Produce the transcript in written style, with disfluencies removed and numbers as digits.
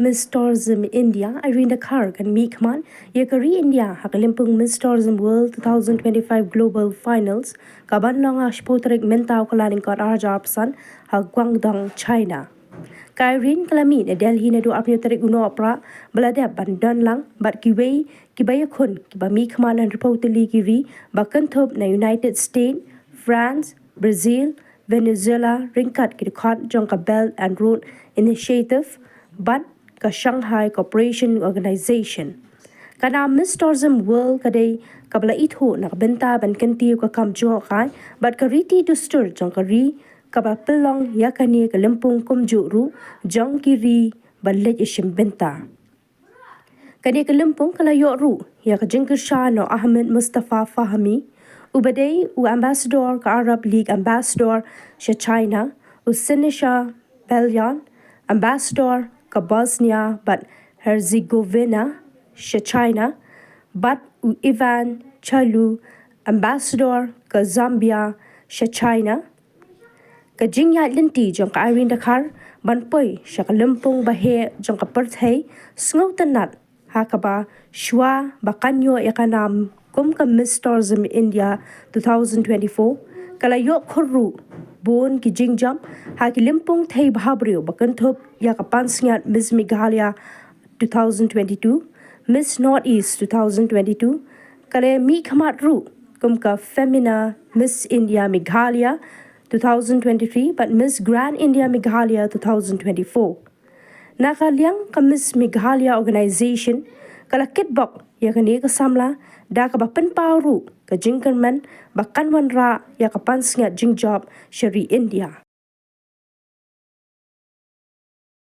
Miss Tourism India, Irene Dkhar kan mi Khmat, Iaka India, Haka Miss Tourism World 2025 Global Finals, Kaban Longa Spotrek Mentau Kalaning Kot Arjapsan, Ha Guangdong, China. Irene kalami na Delhi na do apnya tarik uno opera, belada bandan lang, bat kiway, kibaya kun, kiba mi Khmat and reportedly kiri, bakantop na United States, France, Brazil, Venezuela, ringkat kidikot jongka Belt and Road Initiative, but ka Shanghai Cooperation Organization. Kana Miss Tourism World kadai kabla itho nakabenta ban kanti ka kamjo kai, but kariti dustur jongka ri kaba pelong yakani kalimpung kumjuru jong kiri balej ishim benta. Kani kalimpung kala yoru ya ka jengkir Shah no Ahmed Mustafa Fahmi, ubadai u ambassador ka Arab League ambassador sha China, u Sinisha Belyan ambassador ka Bosnia but Herzegovina sha China, but u Ivan Chalu ambassador ka Zambia sha China. Ka jingya linti jong ka Irene Dkhar banpoy sha ka limpong bahe jong ka Perthai sngaw tanat Haka ba shwa bakanyo yakanam kum ka Miss Tourism India 2024 kala yok khurru bon ki jingjam ha ki limpong thai bhabrio bakantop ya ka pansngat Miss Meghalaya 2022, Miss Northeast 2022 kale mi Khmat ru kum ka Femina Miss India Meghalaya 2023 but Miss Grand India Meghalaya 2024. Nakaliang ka Miss Meghalaya Organization kala kitbok ya kani ka samla da ka bapen paru ka jingkerman bakan wanra ya ka pansngat jingjob shari India.